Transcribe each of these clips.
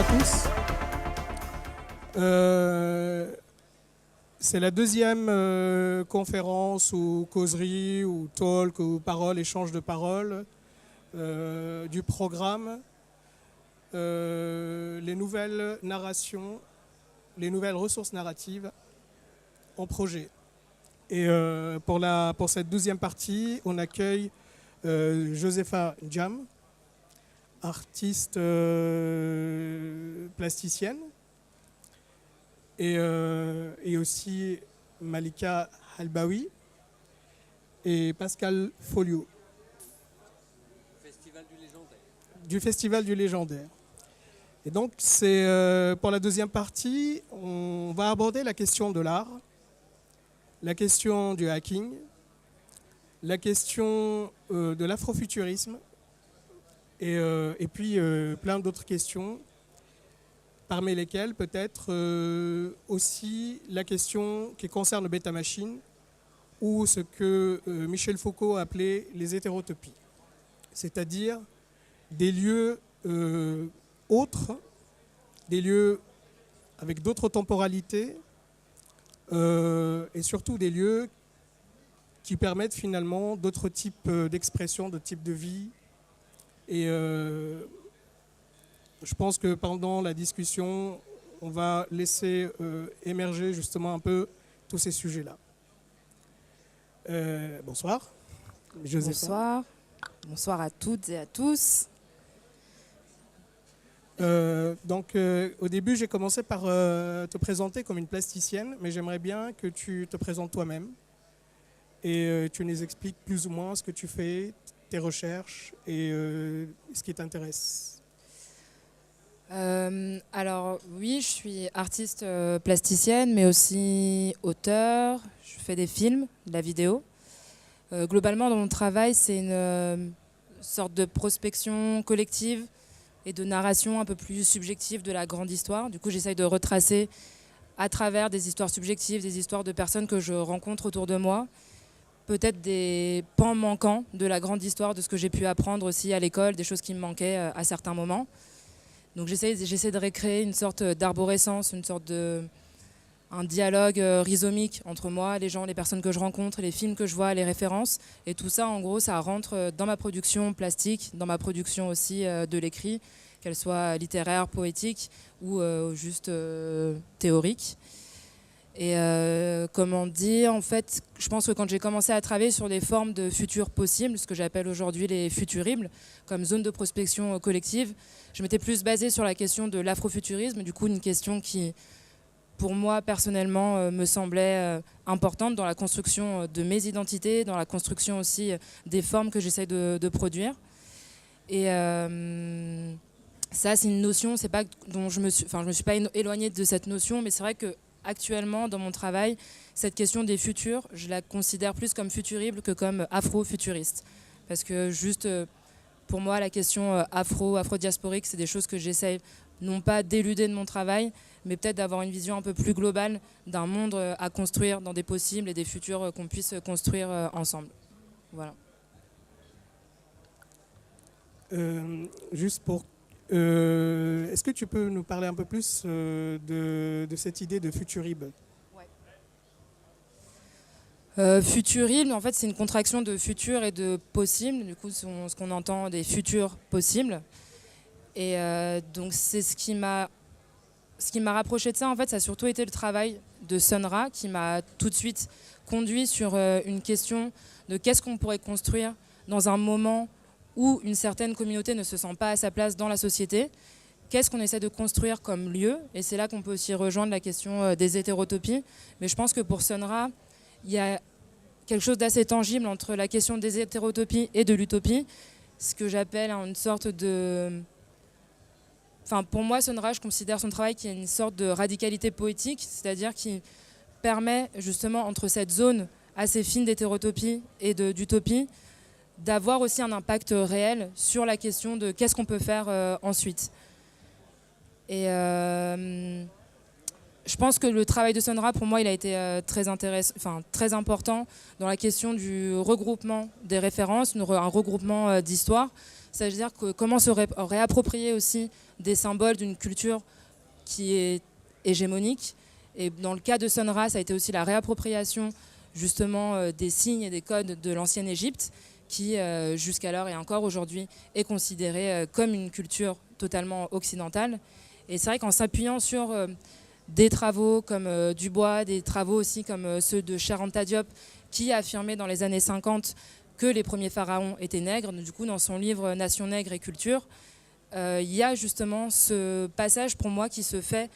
tous. C'est la deuxième conférence ou causerie ou talk ou parole, échange de paroles du programme les nouvelles narrations, les nouvelles ressources narratives en projet. Et pour cette deuxième partie, on accueille Josepha Njam, artiste plasticienne, et aussi Malika Halbaoui et Pascal Folio du Festival du Légendaire. Et donc, c'est pour la deuxième partie, on va aborder la question de l'art, la question du hacking, la question de l'afrofuturisme et puis plein d'autres questions, parmi lesquelles peut-être aussi la question qui concerne Beta Machine ou ce que Michel Foucault appelait les hétérotopies, c'est-à-dire des lieux autres, des lieux avec d'autres temporalités et surtout des lieux qui permettent finalement d'autres types d'expression, de types de vie. Et je pense que pendant la discussion, on va laisser émerger justement un peu tous ces sujets-là. Bonsoir. Josepha. Bonsoir. Bonsoir à toutes et à tous. Au début, j'ai commencé par te présenter comme une plasticienne, mais j'aimerais bien que tu te présentes toi-même et tu nous expliques plus ou moins ce que tu fais, tes recherches et ce qui t'intéresse. Alors oui, je suis artiste plasticienne, mais aussi auteur. Je fais des films, de la vidéo. Globalement, dans mon travail, c'est une sorte de prospection collective et de narration un peu plus subjective de la grande histoire. Du coup, j'essaye de retracer à travers des histoires subjectives, des histoires de personnes que je rencontre autour de moi, peut-être des pans manquants de la grande histoire, de ce que j'ai pu apprendre aussi à l'école, des choses qui me manquaient à certains moments. Donc j'essaie de recréer une sorte d'arborescence, une sorte un dialogue rhizomique entre moi, les gens, les personnes que je rencontre, les films que je vois, les références. Et tout ça, en gros, ça rentre dans ma production plastique, dans ma production aussi de l'écrit, qu'elle soit littéraire, poétique ou juste théorique. Et comment dire, en fait, je pense que quand j'ai commencé à travailler sur des formes de futurs possibles, ce que j'appelle aujourd'hui les futuribles, comme zone de prospection collective, je m'étais plus basée sur la question de l'afrofuturisme, du coup une question qui, pour moi personnellement, me semblait importante dans la construction de mes identités, dans la construction aussi des formes que j'essaie de produire. Et ça, c'est une notion, c'est pas dont je me suis pas éloignée de cette notion, mais c'est vrai que actuellement, dans mon travail, cette question des futurs, je la considère plus comme futurible que comme afro-futuriste. Parce que juste, pour moi, la question afro-diasporique, c'est des choses que j'essaie non pas d'éluder de mon travail, mais peut-être d'avoir une vision un peu plus globale d'un monde à construire dans des possibles et des futurs qu'on puisse construire ensemble. Voilà. Juste pour... est-ce que tu peux nous parler un peu plus de cette idée de futurib? Futurib, en fait, c'est une contraction de futur et de possible. Du coup, ce qu'on entend des futurs possibles. Et donc, c'est ce qui m'a rapproché de ça. En fait, ça a surtout été le travail de Sun Ra qui m'a tout de suite conduit sur une question de qu'est-ce qu'on pourrait construire dans un moment où une certaine communauté ne se sent pas à sa place dans la société. Qu'est-ce qu'on essaie de construire comme lieu? Et c'est là qu'on peut aussi rejoindre la question des hétérotopies. Mais je pense que pour Sun Ra, il y a quelque chose d'assez tangible entre la question des hétérotopies et de l'utopie, ce que j'appelle une sorte de... Enfin, pour moi, Sun Ra, je considère son travail qui est une sorte de radicalité poétique, c'est-à-dire qui permet justement entre cette zone assez fine d'hétérotopie et d'utopie d'avoir aussi un impact réel sur la question de qu'est-ce qu'on peut faire ensuite. Et je pense que le travail de Sun Ra, pour moi, il a été très important dans la question du regroupement des références, un regroupement d'histoires. C'est-à-dire que comment se réapproprier aussi des symboles d'une culture qui est hégémonique. Et dans le cas de Sun Ra, ça a été aussi la réappropriation justement des signes et des codes de l'ancienne Égypte, qui jusqu'alors et encore aujourd'hui est considérée comme une culture totalement occidentale. Et c'est vrai qu'en s'appuyant sur des travaux comme Dubois, des travaux aussi comme ceux de Cheikh Anta Diop, qui a affirmé dans les années 50 que les premiers pharaons étaient nègres. Du coup, dans son livre Nation nègre et culture, il y a justement ce passage pour moi qui se fait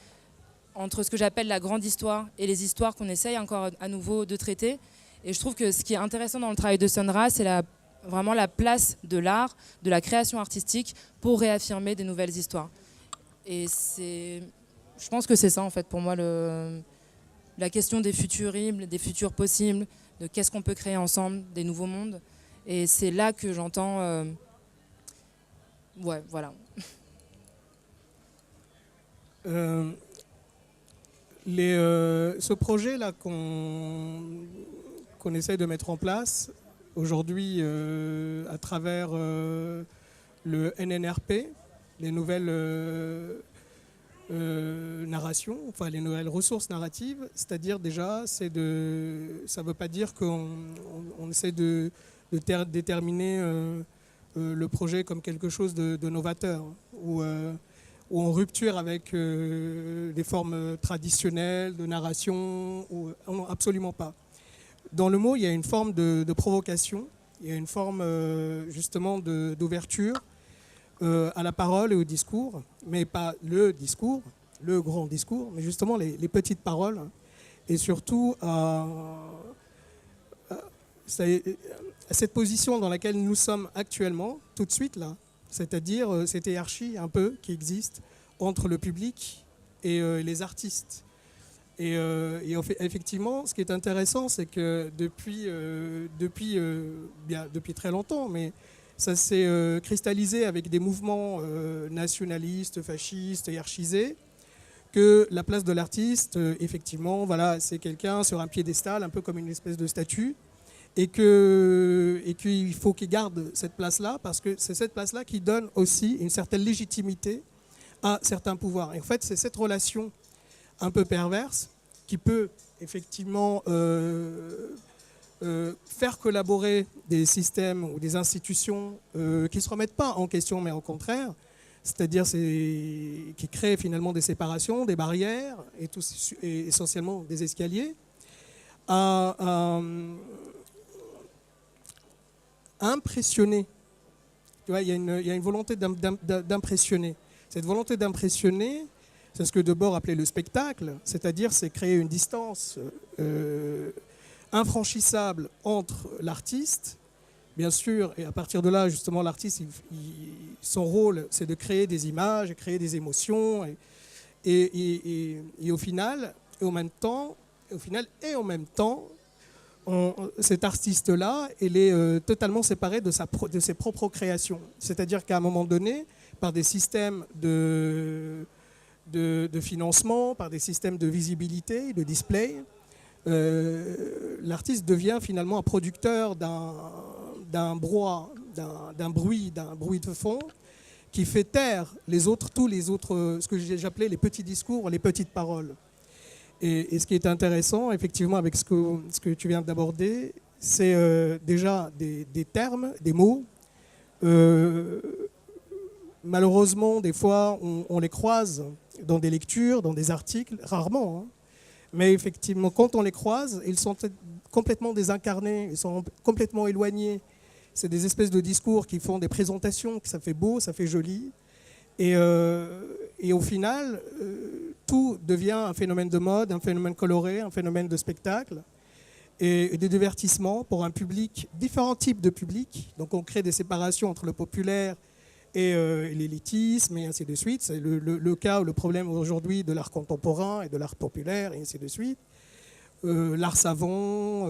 entre ce que j'appelle la grande histoire et les histoires qu'on essaye encore à nouveau de traiter. Et je trouve que ce qui est intéressant dans le travail de Sun Ra, c'est vraiment la place de l'art, de la création artistique pour réaffirmer des nouvelles histoires. Et je pense que c'est ça en fait pour moi la question des futuribles, des futurs possibles, de qu'est-ce qu'on peut créer ensemble, des nouveaux mondes. Et c'est là que j'entends... ouais, voilà. Ce projet-là qu'on essaie de mettre en place aujourd'hui à travers le NNRP, les nouvelles narrations, enfin les nouvelles ressources narratives, c'est-à-dire déjà, ça ne veut pas dire qu'on essaie de déterminer le projet comme quelque chose de novateur ou en rupture avec des formes traditionnelles de narration, non, absolument pas. Dans le mot, il y a une forme de provocation, il y a une forme justement d'ouverture à la parole et au discours, mais pas le discours, le grand discours, mais justement les petites paroles, et surtout à cette position dans laquelle nous sommes actuellement, tout de suite là, c'est-à-dire cette hiérarchie un peu qui existe entre le public et les artistes. Et effectivement, ce qui est intéressant, c'est que depuis très longtemps, mais ça s'est cristallisé avec des mouvements nationalistes, fascistes, hiérarchisés, que la place de l'artiste, effectivement, voilà, c'est quelqu'un sur un piédestal, un peu comme une espèce de statue, et qu'il faut qu'il garde cette place-là, parce que c'est cette place-là qui donne aussi une certaine légitimité à certains pouvoirs. Et en fait, c'est cette relation un peu perverse qui peut effectivement faire collaborer des systèmes ou des institutions qui ne se remettent pas en question, mais au contraire, c'est-à-dire qui créent finalement des séparations, des barrières et essentiellement des escaliers, à impressionner. Tu vois, il y a une volonté d'impressionner. Cette volonté d'impressionner, c'est ce que Debord appelait le spectacle, c'est-à-dire c'est créer une distance infranchissable entre l'artiste, bien sûr, et à partir de là, justement, l'artiste, son rôle, c'est de créer des images, créer des émotions, et au final, en même temps, cet artiste-là, il est totalement séparé de ses propres créations. C'est-à-dire qu'à un moment donné, par des systèmes de financement, par des systèmes de visibilité, de display, l'artiste devient finalement un producteur d'un bruit de fond qui fait taire tous les autres, ce que j'appelais les petits discours, les petites paroles. Et ce qui est intéressant, effectivement, avec ce que tu viens d'aborder, c'est déjà des termes, des mots. Malheureusement, des fois, on les croise dans des lectures, dans des articles, rarement. Hein. Mais effectivement, quand on les croise, ils sont complètement désincarnés, ils sont complètement éloignés. C'est des espèces de discours qui font des présentations, que ça fait beau, ça fait joli. Et au final, tout devient un phénomène de mode, un phénomène coloré, un phénomène de spectacle et de divertissement pour un public, différents types de publics. Donc on crée des séparations entre le populaire et l'élitisme et ainsi de suite. C'est le cas, le problème aujourd'hui de l'art contemporain et de l'art populaire et ainsi de suite. L'art savant,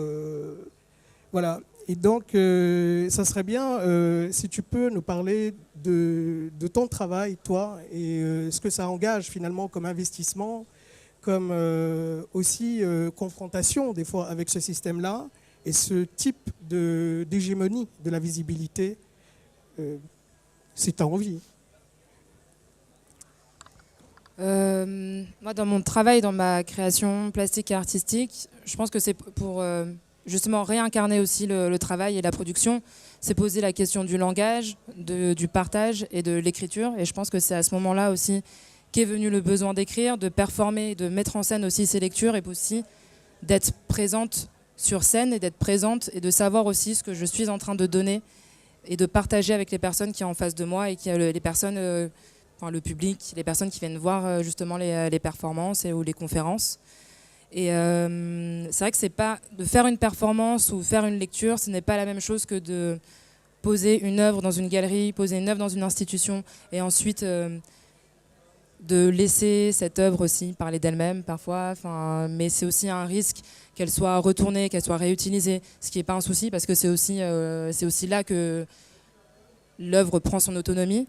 voilà. Et donc, ça serait bien si tu peux nous parler de ton travail, toi, et ce que ça engage finalement comme investissement, comme aussi confrontation des fois avec ce système-là et ce type d'hégémonie de la visibilité. si tu as envie. Moi, dans mon travail, dans ma création plastique et artistique, je pense que c'est pour justement réincarner aussi le travail et la production. C'est poser la question du langage, du partage et de l'écriture. Et je pense que c'est à ce moment-là aussi qu'est venu le besoin d'écrire, de performer, de mettre en scène aussi ces lectures et aussi d'être présente sur scène et d'être présente et de savoir aussi ce que je suis en train de donner et de partager avec les personnes qui sont en face de moi et qui les personnes, enfin, le public, les personnes qui viennent voir justement les performances ou les conférences. Et c'est vrai que c'est pas de faire une performance ou faire une lecture, ce n'est pas la même chose que de poser une œuvre dans une galerie, poser une œuvre dans une institution et ensuite de laisser cette œuvre aussi parler d'elle-même parfois. Enfin, mais c'est aussi un risque qu'elle soit retournée, qu'elle soit réutilisée, ce qui n'est pas un souci parce que c'est aussi là que l'œuvre prend son autonomie.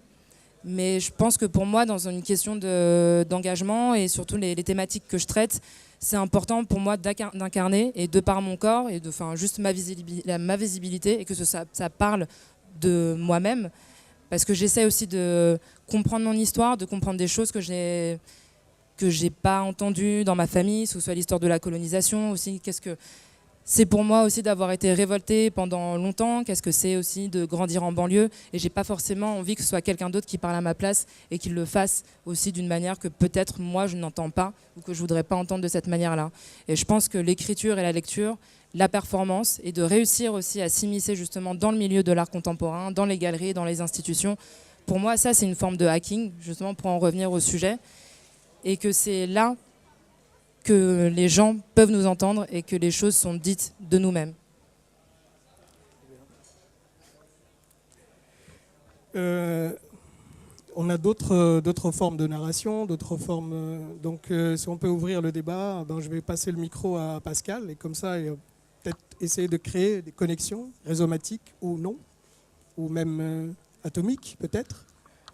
Mais je pense que pour moi, dans une question d'engagement et surtout les thématiques que je traite, c'est important pour moi d'incarner et de par mon corps et de juste ma visibilité et que ça parle de moi-même. Parce que j'essaie aussi de comprendre mon histoire, de comprendre des choses que j'ai pas entendues dans ma famille, que ce soit l'histoire de la colonisation aussi. Qu'est-ce que c'est pour moi aussi d'avoir été révoltée pendant longtemps. Qu'est-ce que c'est aussi de grandir en banlieue. Et j'ai pas forcément envie que ce soit quelqu'un d'autre qui parle à ma place et qu'il le fasse aussi d'une manière que peut-être moi je n'entends pas ou que je voudrais pas entendre de cette manière-là. Et je pense que l'écriture et la lecture, la performance et de réussir aussi à s'immiscer justement dans le milieu de l'art contemporain, dans les galeries, dans les institutions. Pour moi, ça, c'est une forme de hacking, justement pour en revenir au sujet. Et que c'est là que les gens peuvent nous entendre et que les choses sont dites de nous-mêmes. On a d'autres formes de narration, d'autres formes. Donc, si on peut ouvrir le débat, je vais passer le micro à Pascal et comme ça, peut-être essayer de créer des connexions rhizomatiques ou non, ou même atomiques peut-être,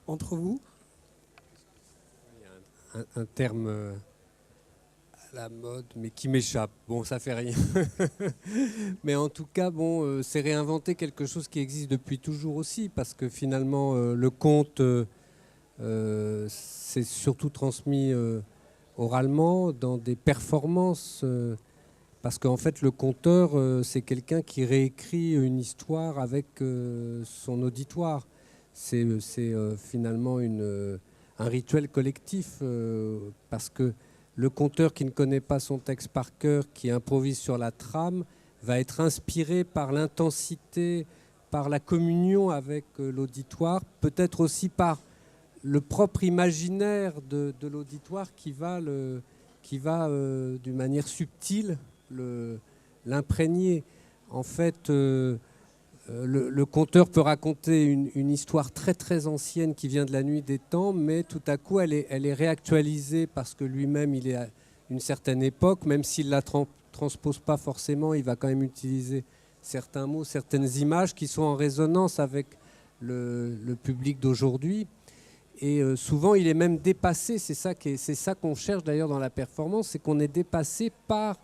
entre vous. Il y a un terme à la mode, mais qui m'échappe. Bon, ça fait rien. Mais en tout cas, c'est réinventer quelque chose qui existe depuis toujours aussi, parce que finalement, le conte, c'est surtout transmis oralement dans des performances. Parce qu'en fait, le conteur, c'est quelqu'un qui réécrit une histoire avec son auditoire. C'est finalement un rituel collectif, parce que le conteur qui ne connaît pas son texte par cœur, qui improvise sur la trame, va être inspiré par l'intensité, par la communion avec l'auditoire, peut-être aussi par le propre imaginaire de l'auditoire qui va d'une manière subtile l'imprégner. En fait, le conteur peut raconter une histoire très très ancienne qui vient de la nuit des temps, mais tout à coup elle est réactualisée parce que lui-même il est à une certaine époque, même s'il ne la transpose pas forcément, il va quand même utiliser certains mots, certaines images qui sont en résonance avec le public d'aujourd'hui. Et souvent il est même dépassé, c'est ça qu'on cherche d'ailleurs dans la performance, c'est qu'on est dépassé par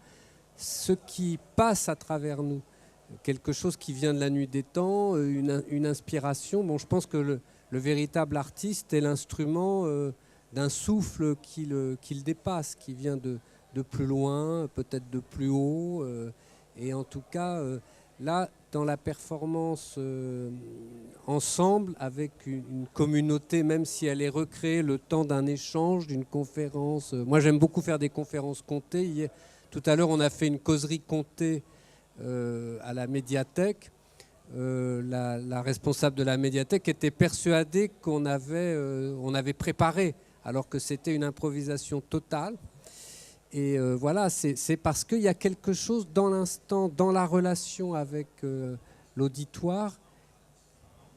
ce qui passe à travers nous. Quelque chose qui vient de la nuit des temps, une inspiration. Bon, je pense que le véritable artiste est l'instrument d'un souffle qui le dépasse, qui vient de plus loin, peut-être de plus haut. Et en tout cas, là, dans la performance ensemble, avec une communauté, même si elle est recréée le temps d'un échange, d'une conférence. Moi, j'aime beaucoup faire des conférences comptées. Tout à l'heure, on a fait une causerie comptée à la médiathèque. La responsable de la médiathèque était persuadée qu'on avait préparé, alors que c'était une improvisation totale. Et voilà, c'est parce qu'il y a quelque chose dans l'instant, dans la relation avec l'auditoire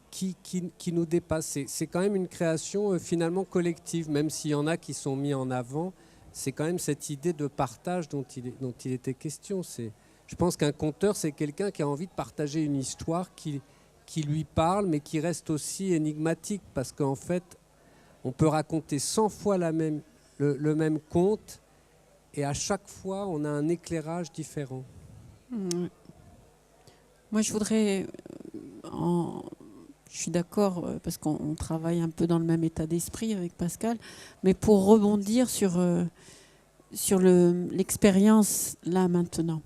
qui nous dépasse. C'est quand même une création finalement collective, même s'il y en a qui sont mis en avant. C'est quand même cette idée de partage dont il était question. Je pense qu'un conteur, c'est quelqu'un qui a envie de partager une histoire qui lui parle, mais qui reste aussi énigmatique, parce qu'en fait, on peut raconter 100 fois le même conte, et à chaque fois, on a un éclairage différent. Moi, je voudrais je suis d'accord parce qu'on travaille un peu dans le même état d'esprit avec Pascal. Mais pour rebondir sur l'expérience là maintenant.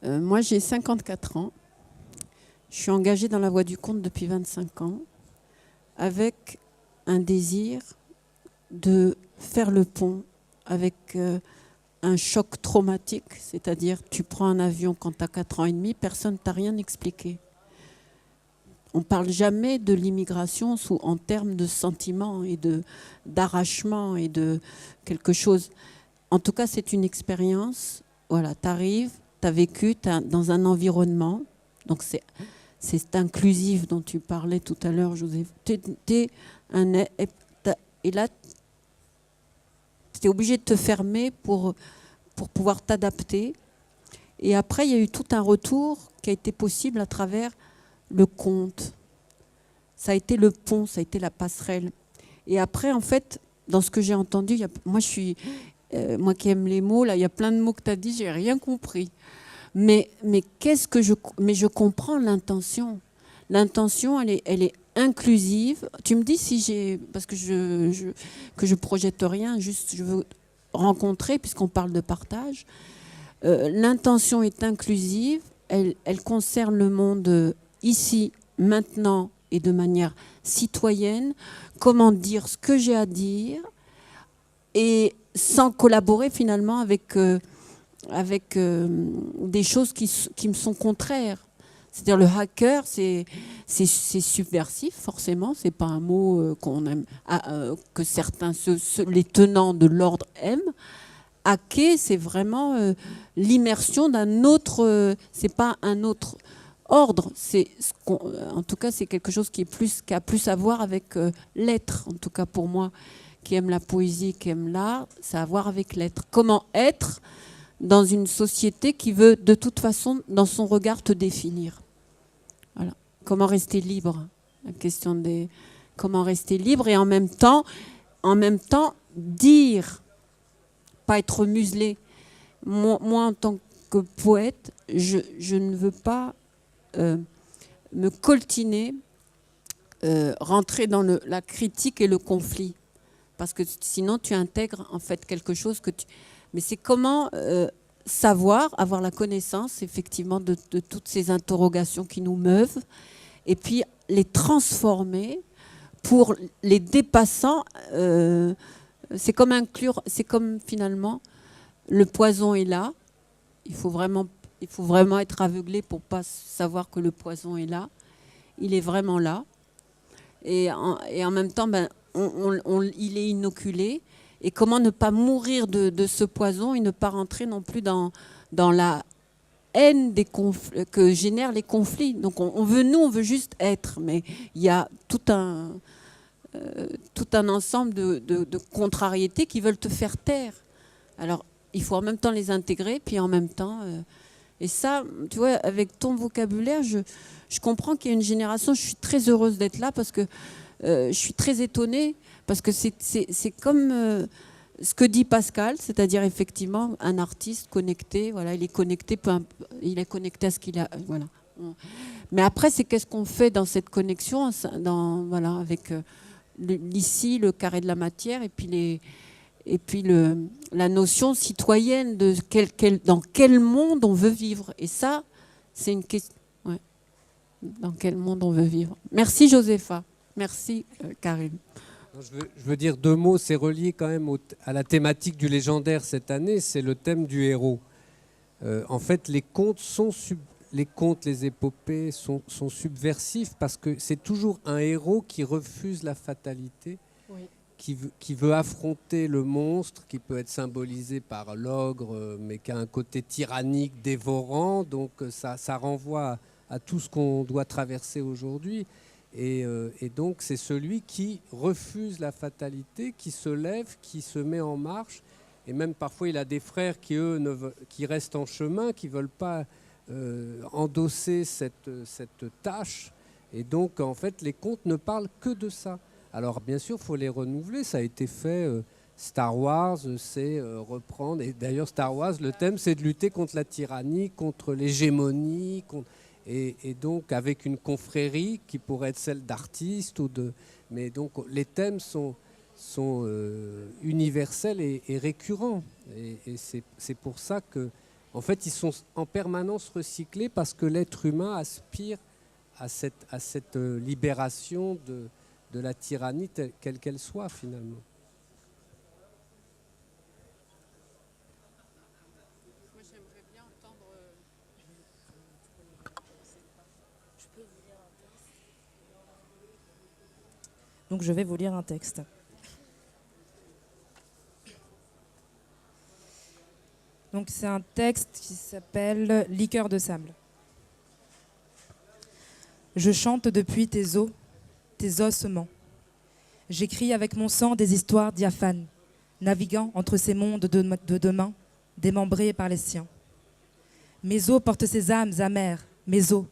Moi, j'ai 54 ans. Je suis engagée dans la voie du conte depuis 25 ans avec un désir de faire le pont avec un choc traumatique, c'est-à-dire tu prends un avion quand tu as 4 ans et demi, personne ne t'a rien expliqué. On ne parle jamais de l'immigration en termes de sentiments et d'arrachement et de quelque chose. En tout cas, c'est une expérience. Voilà, tu arrives, tu as vécu dans un environnement. Donc, c'est inclusif dont tu parlais tout à l'heure, Joseph. Et là, tu es obligé de te fermer pour pouvoir t'adapter. Et après, il y a eu tout un retour qui a été possible à travers le conte. Ça a été le pont, ça a été la passerelle. Et après, en fait, dans ce que j'ai entendu, moi qui aime les mots, là, il y a plein de mots que tu as dit, j'ai rien compris. Mais je comprends l'intention. L'intention, elle est inclusive. Tu me dis parce que je projette rien, juste je veux rencontrer, puisqu'on parle de partage. L'intention est inclusive, elle concerne le monde ici, maintenant et de manière citoyenne. Comment dire ce que j'ai à dire et sans collaborer finalement avec des choses qui me sont contraires. C'est-à-dire le hacker, c'est subversif, forcément. C'est pas un mot qu'on aime, que certains, les tenants de l'ordre aiment. Hacker, c'est vraiment l'immersion d'un autre. C'est pas un autre ordre. En tout cas, c'est quelque chose qui a plus à voir avec l'être. En tout cas, pour moi, qui aime la poésie, qui aime l'art, ça a à voir avec l'être. Comment être dans une société qui veut, de toute façon, dans son regard, te définir. Voilà. Comment rester libre. La question des comment rester libre et en même temps dire. Pas être muselé. Moi, en tant que poète, je ne veux pas me coltiner, rentrer dans la critique et le conflit. Parce que sinon, tu intègres en fait quelque chose que tu... Mais c'est comment savoir, avoir la connaissance, effectivement, de toutes ces interrogations qui nous meuvent, et puis les transformer pour les dépassant... c'est comme finalement, le poison est là. Il faut vraiment être aveuglé pour ne pas savoir que le poison est là. Il est vraiment là. Et en même temps, il est inoculé. Et comment ne pas mourir de ce poison et ne pas rentrer non plus dans la haine que génèrent les conflits. Donc on veut juste être. Mais il y a tout un ensemble de contrariétés qui veulent te faire taire. Alors, il faut en même temps les intégrer, puis en même temps... et ça, tu vois, avec ton vocabulaire, je comprends qu'il y a une génération, je suis très heureuse d'être là, parce que je suis très étonnée, parce que c'est comme ce que dit Pascal, c'est-à-dire effectivement un artiste connecté, voilà, il est connecté à ce qu'il a... Voilà. Mais après, c'est qu'est-ce qu'on fait dans cette connexion, voilà, avec... ici, le carré de la matière, et puis la notion citoyenne de dans quel monde on veut vivre. Et ça, c'est une question. Ouais. Dans quel monde on veut vivre. Merci, Josépha. Merci, Karim. Je veux dire 2 mots, c'est relié quand même à la thématique du légendaire cette année, c'est le thème du héros. En fait, les contes, les épopées sont subversifs parce que c'est toujours un héros qui refuse la fatalité, oui, qui veut affronter le monstre, qui peut être symbolisé par l'ogre, mais qui a un côté tyrannique, dévorant. Donc ça renvoie à tout ce qu'on doit traverser aujourd'hui. Et donc c'est celui qui refuse la fatalité, qui se lève, qui se met en marche. Et même parfois il a des frères qui, eux, qui restent en chemin, qui ne veulent pas... endosser cette tâche. Et donc, en fait, les contes ne parlent que de ça. Alors, bien sûr, il faut les renouveler. Ça a été fait. Star Wars, c'est reprendre. Et d'ailleurs, Star Wars, le thème, c'est de lutter contre la tyrannie, contre l'hégémonie. et donc avec une confrérie qui pourrait être celle d'artistes mais donc les thèmes sont universels et récurrents. Et c'est pour ça que, en fait, ils sont en permanence recyclés parce que l'être humain aspire à cette libération de la tyrannie quelle qu'elle soit finalement. Moi, j'aimerais bien entendre. Donc je vais vous lire un texte. Donc c'est un texte qui s'appelle Liqueur de sable. Je chante depuis tes os, tes ossements. J'écris avec mon sang des histoires diaphanes, naviguant entre ces mondes de demain, démembrés par les siens. Mes os portent ces âmes amères, mes os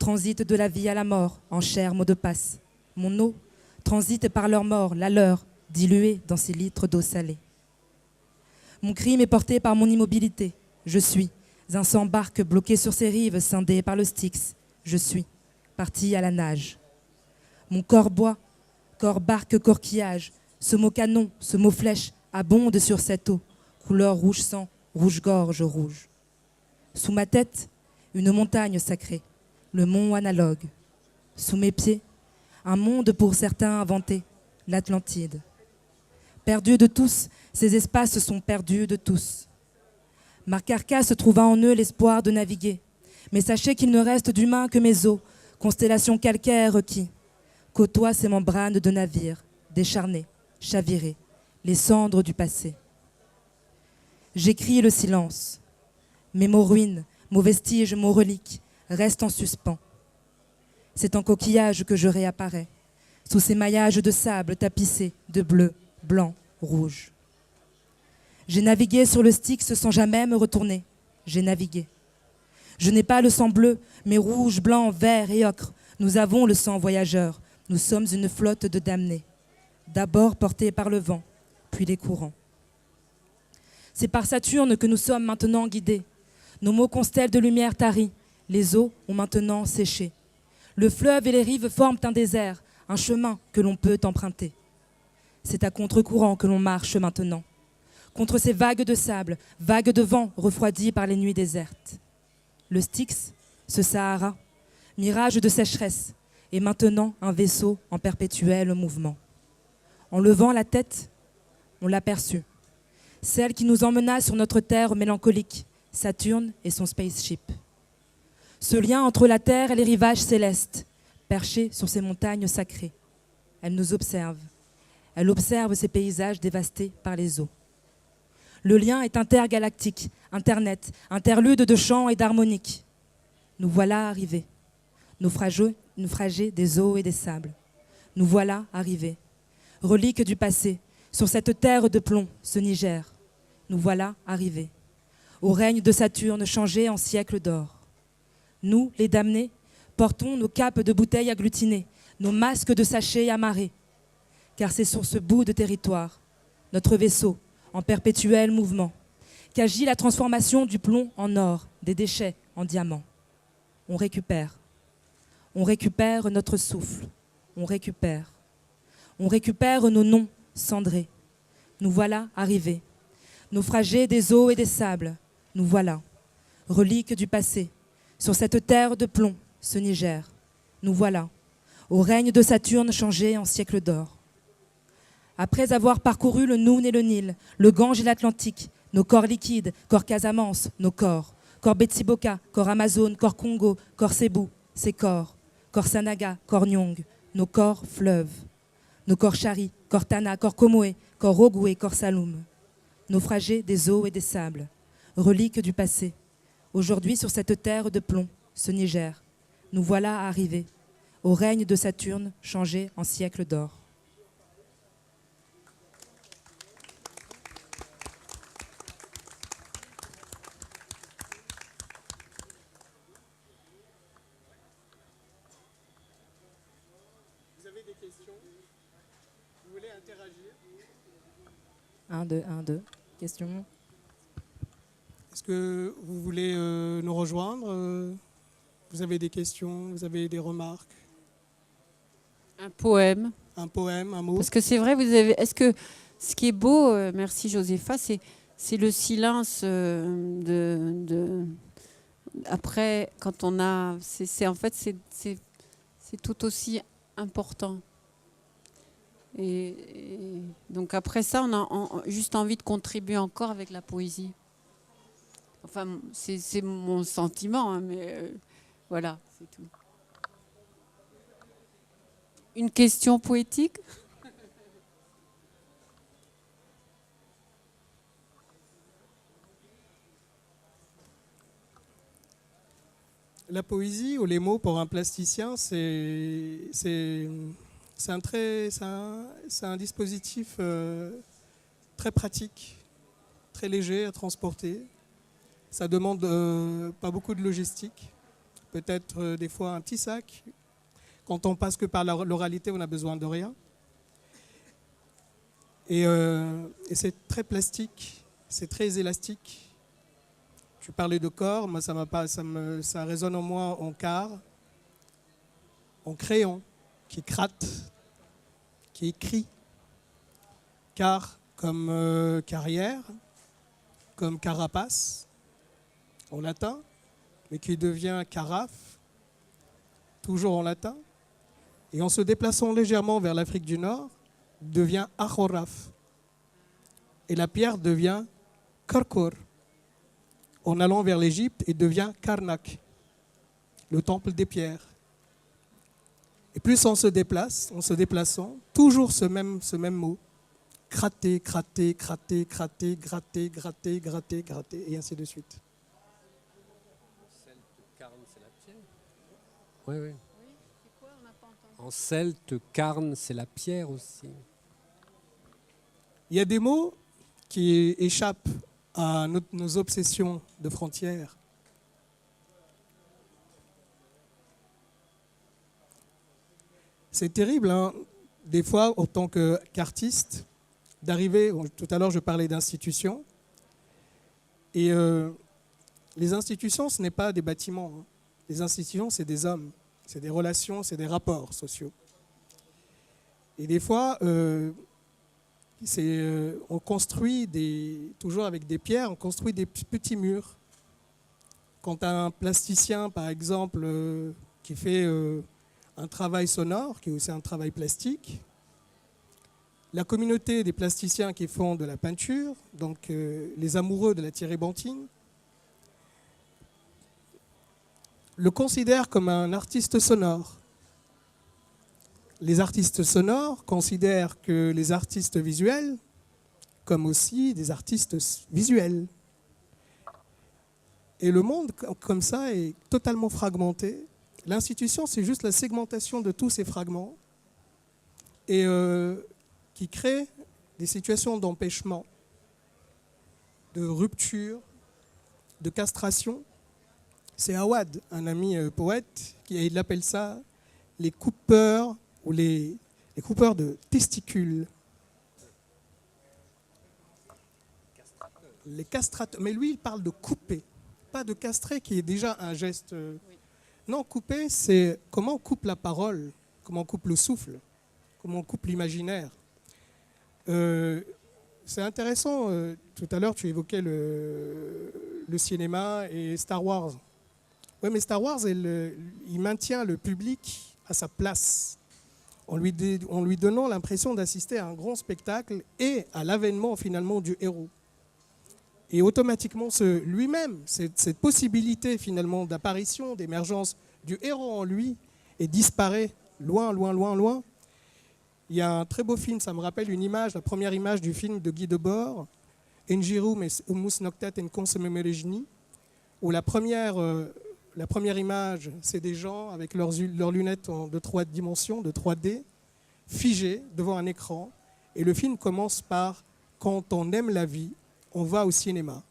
transitent de la vie à la mort en chair mot de passe. Mon eau transite par leur mort, la leur, diluée dans ces litres d'eau salée. Mon crime est porté par mon immobilité. Je suis un sans-barque bloqué sur ces rives, scindé par le Styx. Je suis parti à la nage. Mon corps bois, corps barque, coquillage. Ce mot canon, ce mot flèche abonde sur cette eau, couleur rouge sang, rouge-gorge rouge. Sous ma tête, une montagne sacrée, le mont analogue. Sous mes pieds, un monde pour certains inventé, l'Atlantide. Perdus de tous, ces espaces sont perdus de tous. Ma carcasse trouva en eux l'espoir de naviguer. Mais sachez qu'il ne reste d'humain que mes os, constellation calcaire qui côtoie ces membranes de navires, décharnés, chavirés, les cendres du passé. J'écris le silence. Mes mots ruines, mots vestiges, mots reliques, restent en suspens. C'est en coquillage que je réapparais, sous ces maillages de sable tapissés de bleu, blanc, rouge. J'ai navigué sur le Styx sans jamais me retourner. J'ai navigué. Je n'ai pas le sang bleu, mais rouge, blanc, vert et ocre. Nous avons le sang voyageur. Nous sommes une flotte de damnés. D'abord portés par le vent, puis les courants. C'est par Saturne que nous sommes maintenant guidés. Nos mots constellent de lumière tarie. Les eaux ont maintenant séché. Le fleuve et les rives forment un désert, un chemin que l'on peut emprunter. C'est à contre-courant que l'on marche maintenant. Contre ces vagues de sable, vagues de vent refroidies par les nuits désertes. Le Styx, ce Sahara, mirage de sécheresse, est maintenant un vaisseau en perpétuel mouvement. En levant la tête, on l'aperçut. Celle qui nous emmena sur notre terre mélancolique, Saturne et son spaceship. Ce lien entre la terre et les rivages célestes, perchés sur ces montagnes sacrées. Elle nous observe. Elle observe ces paysages dévastés par les eaux. Le lien est intergalactique, Internet, interlude de chants et d'harmoniques. Nous voilà arrivés, naufragés des eaux et des sables. Nous voilà arrivés, reliques du passé, sur cette terre de plomb, ce Niger. Nous voilà arrivés, au règne de Saturne changé en siècle d'or. Nous, les damnés, portons nos capes de bouteilles agglutinées, nos masques de sachets amarrés, car c'est sur ce bout de territoire, notre vaisseau, en perpétuel mouvement, qu'agit la transformation du plomb en or, des déchets en diamants. On récupère notre souffle, on récupère nos noms cendrés. Nous voilà arrivés, naufragés des eaux et des sables, nous voilà, reliques du passé, sur cette terre de plomb, ce Niger. Nous voilà, au règne de Saturne changé en siècle d'or. Après avoir parcouru le Noun et le Nil, le Gange et l'Atlantique, nos corps liquides, corps Casamance, nos corps Betsiboka, corps Amazon, corps Congo, corps Cebu, ces corps Sanaga, corps Nyong, nos corps fleuves, nos corps Chari, corps Tana, corps Komoé, corps Ogoué, corps Saloum, naufragés des eaux et des sables, reliques du passé. Aujourd'hui, sur cette terre de plomb, ce Niger, nous voilà arrivés, au règne de Saturne changé en siècle d'or. Vous avez des questions? Vous voulez interagir? 1, 2. Question? Est-ce que vous voulez nous rejoindre? Vous avez des questions, vous avez des remarques? Un poème. Un poème, un mot? Parce que c'est vrai, vous avez. Est-ce que ce qui est beau, merci Josépha, c'est le silence après, quand on a. En fait, c'est tout aussi important. Et donc après ça, on a juste envie de contribuer encore avec la poésie. Enfin, c'est mon sentiment, hein, mais voilà, c'est tout. Une question poétique? La poésie ou les mots pour un plasticien, c'est un dispositif très pratique, très léger à transporter. Ça demande pas beaucoup de logistique, peut-être des fois un petit sac. Quand on passe que par l'oralité, on n'a besoin de rien. Et c'est très plastique, c'est très élastique. Tu parlais de corps, moi ça résonne en moi en quart, en crayon, qui gratte, qui écrit. Car comme carrière, comme carapace en latin, mais qui devient carafe, toujours en latin. Et en se déplaçant légèrement vers l'Afrique du Nord, devient achoraf. Et la pierre devient karkor. En allant vers l'Égypte, il devient Karnak, le temple des pierres. Et plus on se déplace, en se déplaçant, toujours ce même mot. Gratter, gratter, gratter, gratter, gratter, gratter, gratter, gratter, et ainsi de suite. Oui, oui. En celte, carne, c'est la pierre aussi. Il y a des mots qui échappent à nos obsessions de frontières. C'est terrible, hein, des fois, en tant qu'artiste, d'arriver, tout à l'heure je parlais d'institutions, et les institutions, ce n'est pas des bâtiments. Hein. Les institutions, c'est des hommes, c'est des relations, c'est des rapports sociaux. Et des fois, on construit toujours avec des pierres, on construit des petits murs. Quand un plasticien, par exemple, qui fait un travail sonore, qui est aussi un travail plastique, la communauté des plasticiens qui font de la peinture, donc les amoureux de la térébenthine, le considèrent comme un artiste sonore. Les artistes sonores considèrent que les artistes visuels comme aussi des artistes visuels. Et le monde, comme ça, est totalement fragmenté. L'institution, c'est juste la segmentation de tous ces fragments et qui crée des situations d'empêchement, de rupture, de castration. C'est Awad, un ami poète, il appelle ça les coupeurs ou les coupeurs de testicules. Les castrateurs. Mais lui, il parle de couper, pas de castrer, qui est déjà un geste. Oui. Non, couper, c'est comment on coupe la parole, comment on coupe le souffle, comment on coupe l'imaginaire. C'est intéressant. Tout à l'heure, tu évoquais le cinéma et Star Wars. Oui, mais Star Wars, il maintient le public à sa place, en lui donnant l'impression d'assister à un grand spectacle et à l'avènement finalement du héros. Et automatiquement, lui-même, cette possibilité finalement d'apparition, d'émergence du héros en lui, et disparaît loin, loin, loin, loin. Il y a un très beau film, ça me rappelle une image, la première image du film de Guy Debord, Enjiru mes umus noctat en consumemerejni, où la première image, c'est des gens avec leurs lunettes de 3 dimensions, de 3D, figés devant un écran. Et le film commence par « Quand on aime la vie, on va au cinéma ».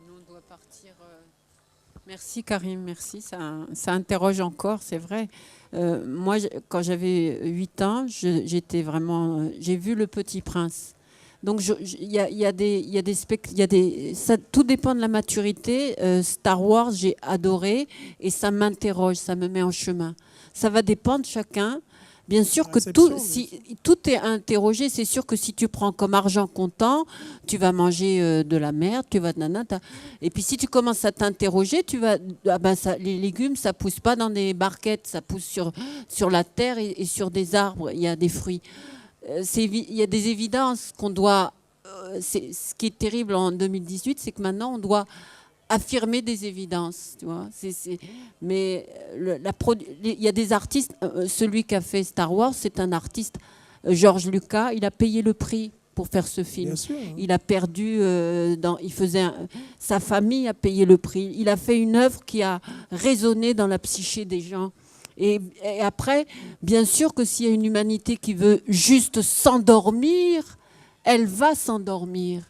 Nous, on doit partir. Merci Karim, merci. Ça interroge encore, c'est vrai. Moi, quand j'avais 8 ans, j'ai vu Le Petit Prince. Donc tout dépend de la maturité. Star Wars, j'ai adoré et ça m'interroge, ça me met en chemin. Ça va dépendre de chacun. Bien sûr que tout est interrogé. C'est sûr que si tu prends comme argent comptant, tu vas manger de la merde, et puis si tu commences à t'interroger, les légumes, ça pousse pas dans des barquettes, ça pousse sur la terre et sur des arbres. Il y a des fruits. Il y a des évidences qu'on doit. Ce qui est terrible en 2018, c'est que maintenant on doit affirmer des évidences, tu vois. Mais il y a des artistes. Celui qui a fait Star Wars, c'est un artiste, George Lucas. Il a payé le prix pour faire ce film. Bien sûr, hein. Il a perdu. Sa famille a payé le prix. Il a fait une œuvre qui a résonné dans la psyché des gens. Et après, bien sûr que s'il y a une humanité qui veut juste s'endormir, elle va s'endormir.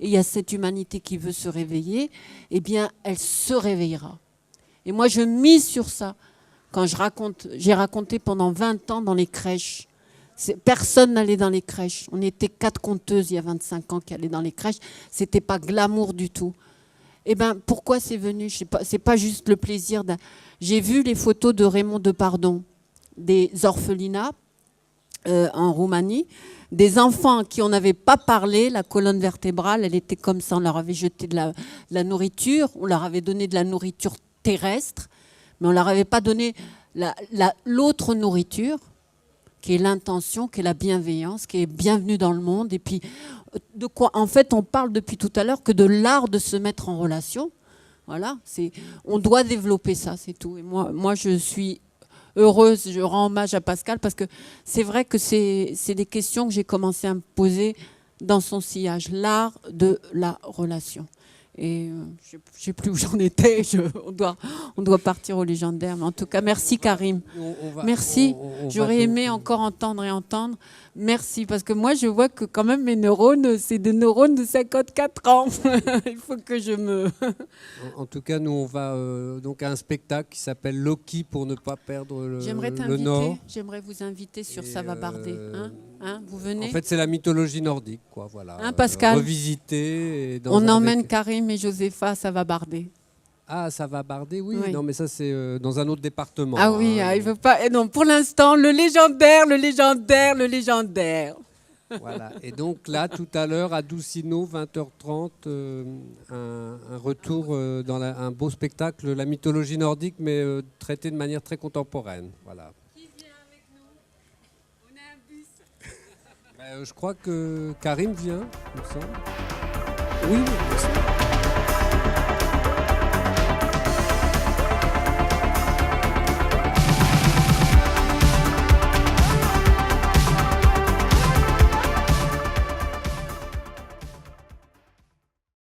Et il y a cette humanité qui veut se réveiller, eh bien, elle se réveillera. Et moi, je mise sur ça. Quand j'ai raconté pendant 20 ans dans les crèches. Personne n'allait dans les crèches. On était 4 conteuses il y a 25 ans qui allaient dans les crèches. C'était pas glamour du tout. Eh bien, pourquoi c'est venu? Je sais pas. C'est pas juste le plaisir d'un... J'ai vu les photos de Raymond Depardon, des orphelinats en Roumanie. Des enfants qui on n'avait pas parlé, la colonne vertébrale, elle était comme ça, on leur avait jeté de la nourriture, on leur avait donné de la nourriture terrestre, mais on leur avait pas donné l'autre nourriture, qui est l'intention, qui est la bienveillance, qui est bienvenue dans le monde. Et puis, de quoi, en fait, on parle depuis tout à l'heure que de l'art de se mettre en relation. Voilà, on doit développer ça, c'est tout. Et moi, je suis heureuse, je rends hommage à Pascal parce que c'est vrai que c'est des questions que j'ai commencé à me poser dans son sillage, l'art de la relation. Et je ne sais plus où j'en étais, on doit partir au légendaire. Mais en tout cas, merci Karim. Merci, j'aurais aimé encore entendre et entendre. Merci, parce que moi je vois que quand même mes neurones, c'est des neurones de 54 ans. Il faut que je me... En tout cas, nous on va donc à un spectacle qui s'appelle Loki pour ne pas perdre le Nord. J'aimerais vous inviter sur Ça va barder. Vous venez? En fait, c'est la mythologie nordique, quoi. Voilà. Pascal. Revisiter. On emmène Karim et Josépha, ça va barder. Ah, ça va barder, oui. Non, mais ça, c'est dans un autre département. Ah oui, il veut pas. Non, pour l'instant, le légendaire. Voilà. Et donc là, tout à l'heure, à Doucino, 20h30, un retour dans un beau spectacle, la mythologie nordique, mais traité de manière très contemporaine. Voilà. Qui vient avec nous? On a un bus. Je crois que Karim vient, il me semble. Oui, bien sûr.